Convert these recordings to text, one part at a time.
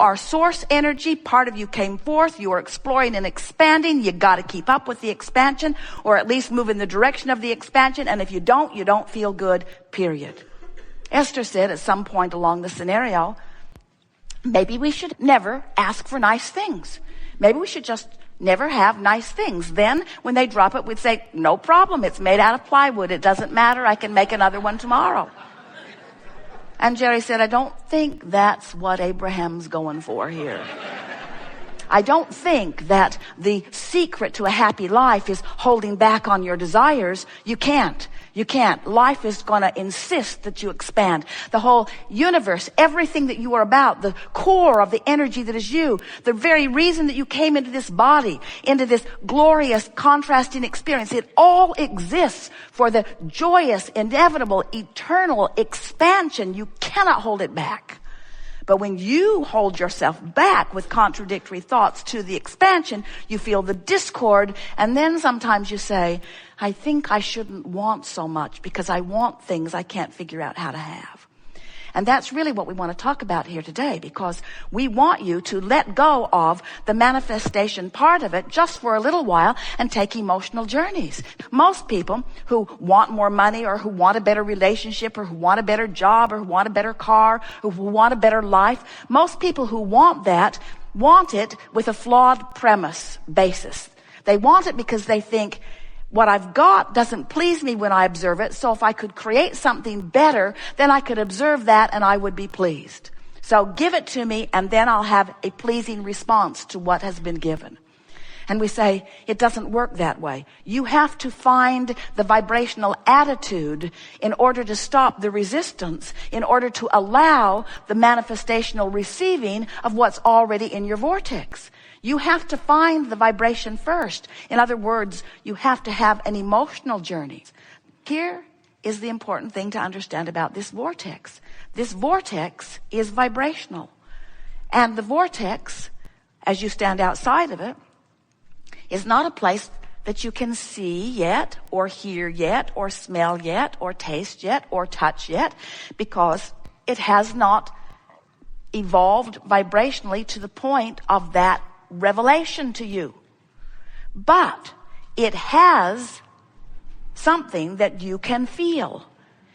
are source energy. Part of you came forth. You are exploring and expanding. You got to keep up with the expansion, or at least move in the direction of the expansion. And if you don't feel good, period. Esther said at some point along the scenario, maybe we should never ask for nice things. Maybe we should just never have nice things. Then when they drop it, we'd say, no problem. It's made out of plywood. It doesn't matter. I can make another one tomorrow. And Jerry said, I don't think that's what Abraham's going for here. I don't think that the secret to a happy life is holding back on your desires. You can't. Life is going to insist that you expand. The whole universe, everything that you are about, the core of the energy that is you, the very reason that you came into this body, into this glorious contrasting experience, it all exists for the joyous, inevitable, eternal expansion. You cannot hold it back. But when you hold yourself back with contradictory thoughts to the expansion, you feel the discord, and then sometimes you say, I think I shouldn't want so much because I want things I can't figure out how to have. And that's really what we want to talk about here today, because we want you to let go of the manifestation part of it just for a little while and take emotional journeys. Most people who want more money, or who want a better relationship, or who want a better job, or who want a better car, or who want a better life, most people who want that want it with a flawed premise basis. They want it because they think, what I've got doesn't please me when I observe it, so if I could create something better, then I could observe that and I would be pleased. So give it to me, and then I'll have a pleasing response to what has been given. And we say, it doesn't work that way. You have to find the vibrational attitude in order to stop the resistance, in order to allow the manifestational receiving of what's already in your vortex. You have to find the vibration first. In other words, you have to have an emotional journey. Here is the important thing to understand about this vortex. This vortex is vibrational. And the vortex, as you stand outside of it, is not a place that you can see yet, or hear yet, or smell yet, or taste yet, or touch yet, because it has not evolved vibrationally to the point of that revelation to you. But it has something that you can feel.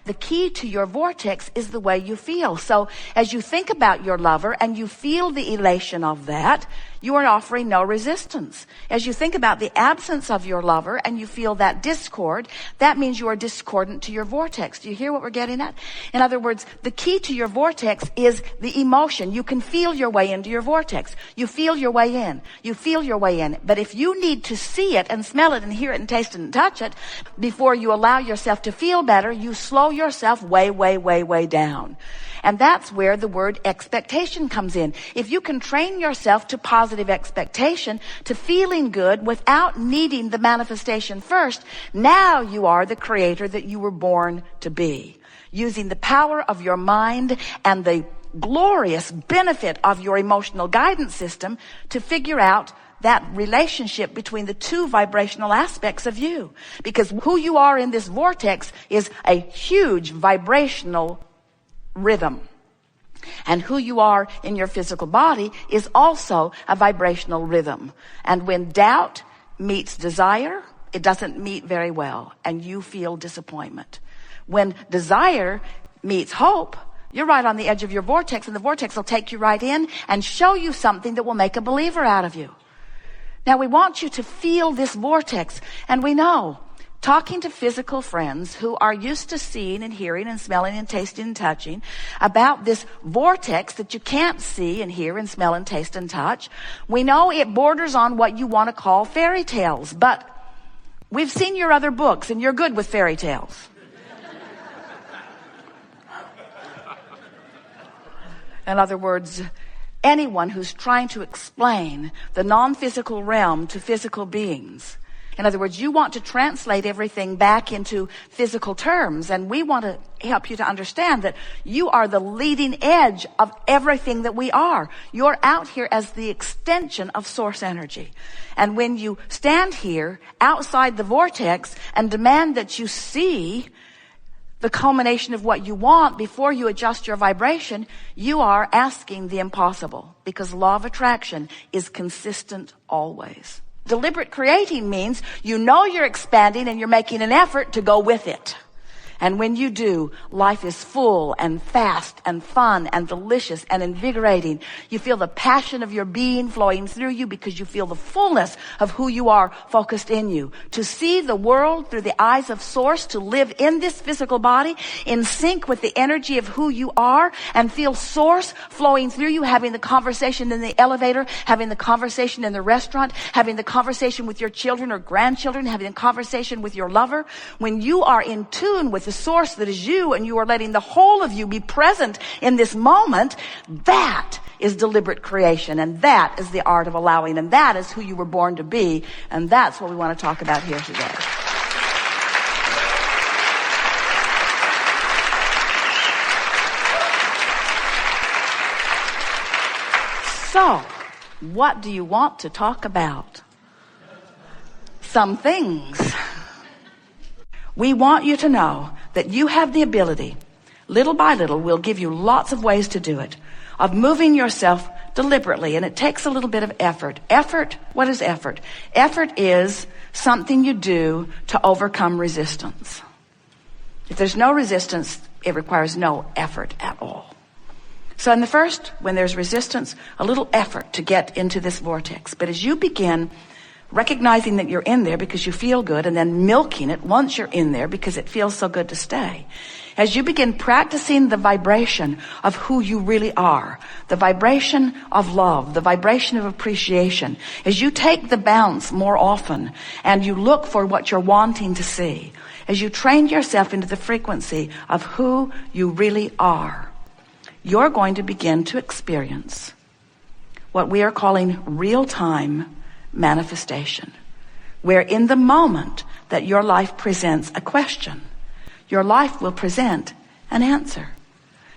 The key to your vortex is the way you feel. So as you think about your lover and you feel the elation of that, you are offering no resistance. As you think about the absence of your lover and you feel that discord, that means you are discordant to your vortex. Do you hear what we're getting at? In other words, the key to your vortex is the emotion. You can feel your way into your vortex. You feel your way in. You feel your way in. But if you need to see it and smell it and hear it and taste it and touch it before you allow yourself to feel better, you slow yourself way down. And that's where the word expectation comes in. If you can train yourself to positive expectation, to feeling good without needing the manifestation first, now you are the creator that you were born to be. Using the power of your mind and the glorious benefit of your emotional guidance system to figure out that relationship between the two vibrational aspects of you. Because who you are in this vortex is a huge vibrational rhythm. And who you are in your physical body is also a vibrational rhythm. And when doubt meets desire, it doesn't meet very well, and you feel disappointment. When desire meets hope, you're right on the edge of your vortex, and the vortex will take you right in and show you something that will make a believer out of you. Now, we want you to feel this vortex, and we know, talking to physical friends who are used to seeing and hearing and smelling and tasting and touching about this vortex that you can't see and hear and smell and taste and touch, we know it borders on what you want to call fairy tales, but we've seen your other books and you're good with fairy tales. In other words, anyone who's trying to explain the non-physical realm to physical beings. In other words, you want to translate everything back into physical terms, and we want to help you to understand that you are the leading edge of everything that we are. You're out here as the extension of source energy. And when you stand here outside the vortex and demand that you see the culmination of what you want, before you adjust your vibration, you are asking the impossible, because law of attraction is consistent always. Deliberate creating means you know you're expanding and you're making an effort to go with it. And when you do, life is full and fast and fun and delicious and invigorating. You feel the passion of your being flowing through you because you feel the fullness of who you are focused in you. To see the world through the eyes of Source, to live in this physical body in sync with the energy of who you are, and feel Source flowing through you, having the conversation in the elevator, having the conversation in the restaurant, having the conversation with your children or grandchildren, having a conversation with your lover. When you are in tune with the Source that is you, and you are letting the whole of you be present in this moment, that is deliberate creation, and that is the art of allowing, and that is who you were born to be, and that's what we want to talk about here today. So, what do you want to talk about? Some things. We want you to know that you have the ability, little by little, we'll give you lots of ways to do it, of moving yourself deliberately, and it takes a little bit of effort. Effort, what is effort? Effort is something you do to overcome resistance. If there's no resistance, it requires no effort at all. So in the first, when there's resistance, a little effort to get into this vortex. But as you begin recognizing that you're in there because you feel good, and then milking it once you're in there because it feels so good to stay. As you begin practicing the vibration of who you really are, the vibration of love, the vibration of appreciation, as you take the bounce more often and you look for what you're wanting to see, as you train yourself into the frequency of who you really are, you're going to begin to experience what we are calling real-time manifestation, where in the moment that your life presents a question, your life will present an answer.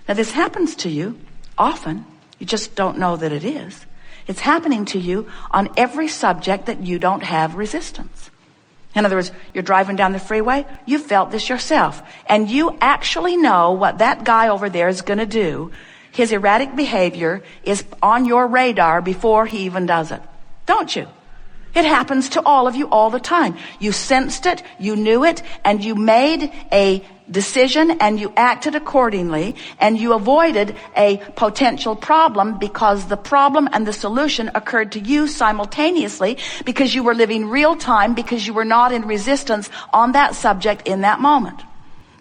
Now, this happens to you often. You just don't know that it is. It's happening to you on every subject that you don't have resistance. In other words, you're driving down the freeway, you felt this yourself, and you actually know what that guy over there is going to do. His erratic behavior is on your radar before he even does it. Don't you? It happens to all of you all the time. You sensed it, you knew it, and you made a decision and you acted accordingly, and you avoided a potential problem because the problem and the solution occurred to you simultaneously, because you were living real time, because you were not in resistance on that subject in that moment.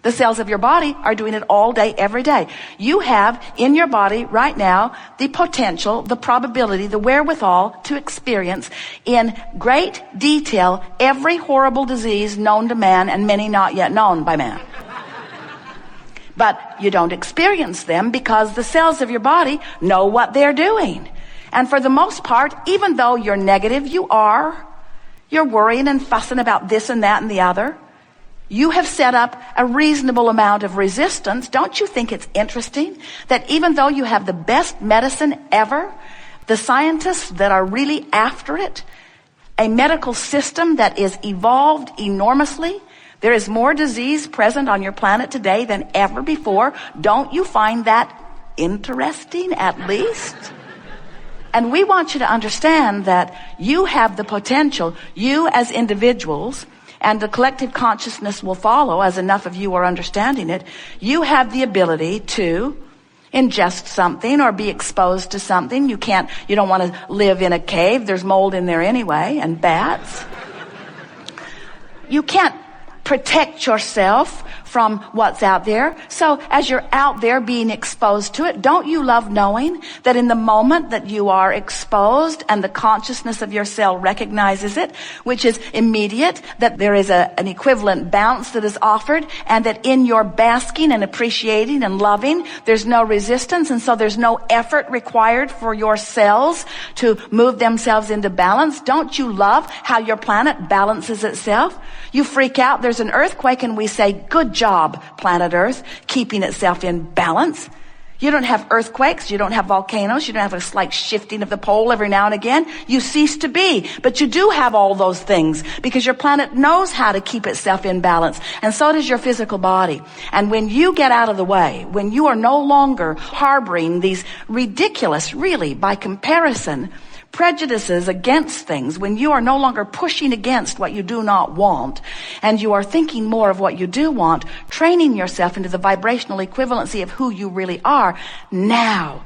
The cells of your body are doing it all day, every day. You have in your body right now the potential, the probability, the wherewithal to experience in great detail every horrible disease known to man, and many not yet known by man. But you don't experience them because the cells of your body know what they're doing. And for the most part, even though you're negative, you're worrying and fussing about this and that and the other, you have set up a reasonable amount of resistance. Don't you think it's interesting that even though you have the best medicine ever, the scientists that are really after it, a medical system that is evolved enormously, there is more disease present on your planet today than ever before. Don't you find that interesting, at least? And we want you to understand that you have the potential, you as individuals, and the collective consciousness will follow as enough of you are understanding it. You have the ability to ingest something or be exposed to something. You don't want to live in a cave. There's mold in there anyway, and bats. You can't protect yourself from what's out there. So as you're out there being exposed to it, don't you love knowing that in the moment that you are exposed and the consciousness of your cell recognizes it, which is immediate, that there is an equivalent bounce that is offered, and that in your basking and appreciating and loving, there's no resistance, and so there's no effort required for your cells to move themselves into balance? Don't you love how your planet balances itself? You freak out, there's an earthquake, and we say, good job, planet Earth, keeping itself in balance. You don't have earthquakes. You don't have volcanoes. You don't have a slight shifting of the pole every now and again. You cease to be. But you do have all those things because your planet knows how to keep itself in balance. And so does your physical body. And when you get out of the way, when you are no longer harboring these ridiculous, really, by comparison, prejudices against things, when you are no longer pushing against what you do not want, and you are thinking more of what you do want, training yourself into the vibrational equivalency of who you really are, now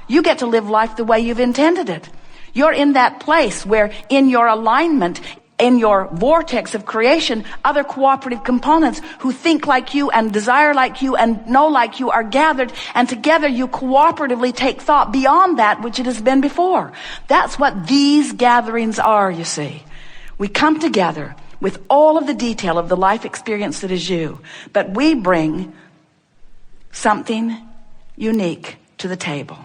you get to live life the way you've intended it. You're in that place where in your alignment, in your vortex of creation, other cooperative components who think like you and desire like you and know like you are gathered, and together you cooperatively take thought beyond that which it has been before. That's what these gatherings are, you see. We come together with all of the detail of the life experience that is you, but we bring something unique to the table.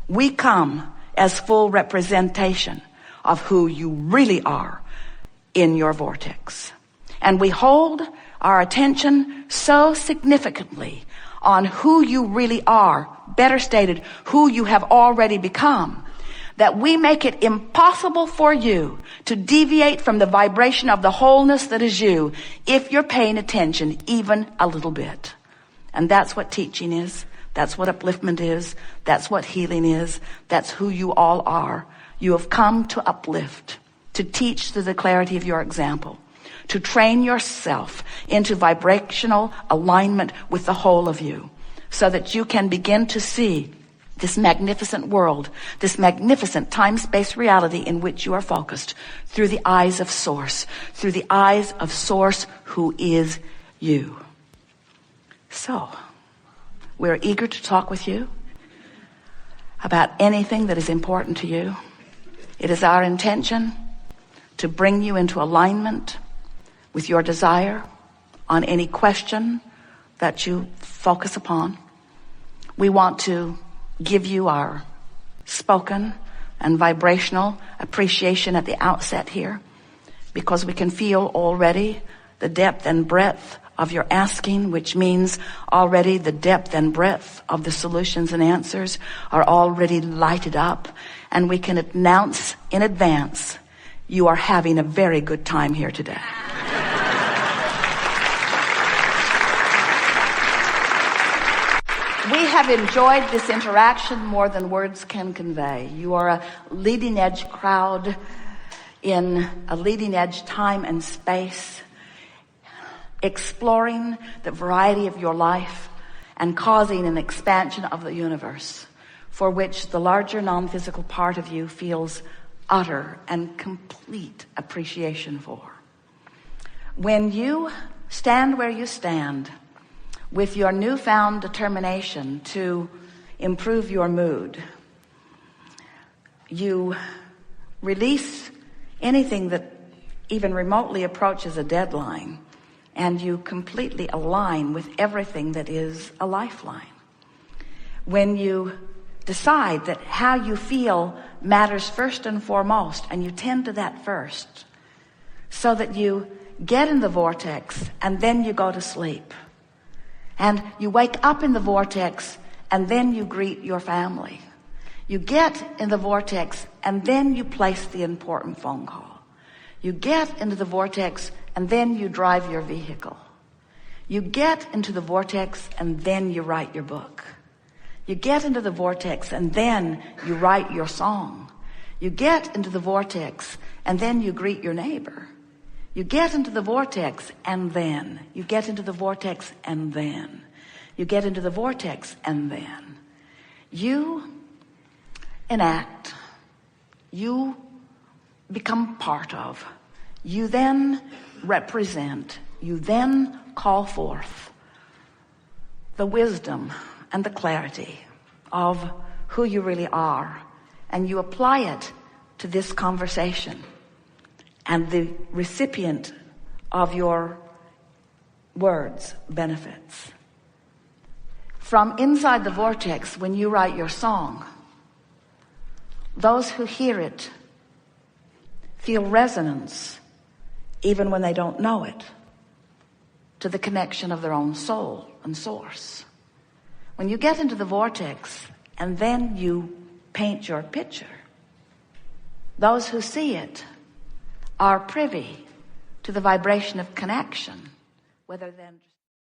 We come as full representation of who you really are in your vortex. And we hold our attention so significantly on who you really are, better stated, who you have already become, that we make it impossible for you to deviate from the vibration of the wholeness that is you if you're paying attention even a little bit. And that's what teaching is. That's what upliftment is. That's what healing is. That's who you all are. You have come to uplift, to teach through the clarity of your example, to train yourself into vibrational alignment with the whole of you, so that you can begin to see this magnificent world, this magnificent time-space reality in which you are focused through the eyes of Source, through the eyes of Source who is you. So, we're eager to talk with you about anything that is important to you. It is our intention to bring you into alignment with your desire on any question that you focus upon. We want to give you our spoken and vibrational appreciation at the outset here, because we can feel already the depth and breadth of your asking, which means already the depth and breadth of the solutions and answers are already lighted up, and we can announce in advance you are having a very good time here today. We have enjoyed this interaction more than words can convey. You are a leading edge crowd in a leading edge time and space, exploring the variety of your life and causing an expansion of the universe, for which the larger non-physical part of you feels utter and complete appreciation for. When you stand where you stand with your newfound determination to improve your mood, you release anything that even remotely approaches a deadline, and you completely align with everything that is a lifeline. When you decide that how you feel matters first and foremost, and you tend to that first, so that you get in the vortex and then you go to sleep, and you wake up in the vortex and then you greet your family. You get in the vortex and then you place the important phone call. You get into the vortex and then you drive your vehicle. You get into the vortex and then you write your book. You get into the vortex and then you write your song. You get into the vortex and then you greet your neighbor. You get into the vortex and then you get into the vortex and then you get into the vortex and then you enact, you become part of, you then represent, you then call forth the wisdom and the clarity of who you really are, and you apply it to this conversation, and the recipient of your words benefits. From inside the vortex, when you write your song, those who hear it feel resonance even when they don't know it, to the connection of their own soul and source. When you get into the vortex and then you paint your picture, those who see it are privy to the vibration of connection, whether then